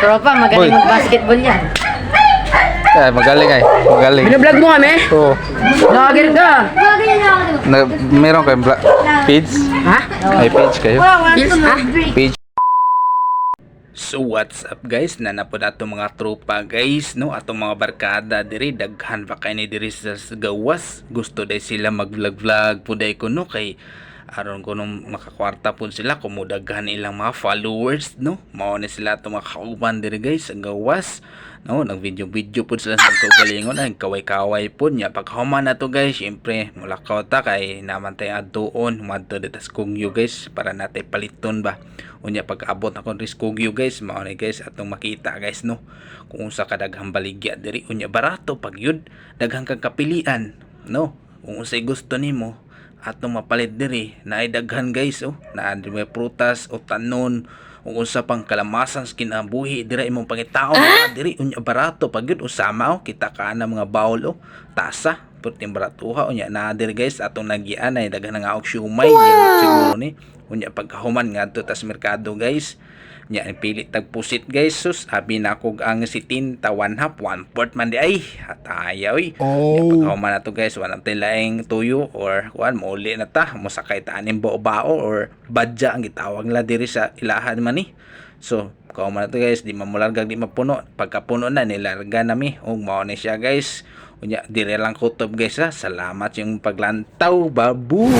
Tropa, magaling mag-basketball yan. Ay, magaling ay. Magaling. Binablog mo kami? Oo. Vlogger ka. Meron kayong page? Ha? May page kayo? Pills, ha? Page. So what's up guys, nanapod ato mga tropa guys, no, atong mga barkada diri, daghan pa kay ni diri sa gawas, gusto day sila mag vlog puday ko no, kay aron ko nung makakwarta pud sila, kumudaghan ilang mga followers, no, mao ni sila atong mga kauban diri guys sa gawas, no, nag video pud sila sa kaugalingon, ay kaway pud nya paghuman na to guys, syempre mulakaw ta kay naman tay adtuon madto dito sa Kugyo guys, para natay paliton ba. Unya pag-abot ako ris Kugyo guys, mao ni guys atong makita guys no, kung unsa ka daghang baligya diri, unya barato pag yun, daghang kang kapilian no, kung unsay gusto nimo atong mapalit diri, naay daghan guys oh, naa diri may prutas o tanon, kung unsa pang kalamasan sa kinabuhi diri imong pangitaon diri, unya barato pag yun, usama oh, kita ka na mga bawol oh, tasa puting baratuha, unya naa diri guys atong nagian ay daghan nga og siumay siguro ni. Unya pagkahuman nga to tas merkado guys, nya pili tag pusit guys, sus abi na ko ang si tinta 1/2 1/4 man di ay hataya oy. Pagkahuman na to guys, wala tay laing tuyo or kuan mauli na ta, mosakay ta aning bao or badja ang gitawag nila diri sa ilahan man ni. So pagkahuman na to guys, di mamulargag di mapuno, pagkapuno na nilarga nami og mao ni siya guys. Unya dire lang kutob guys ha, salamat yung paglantaw, babu.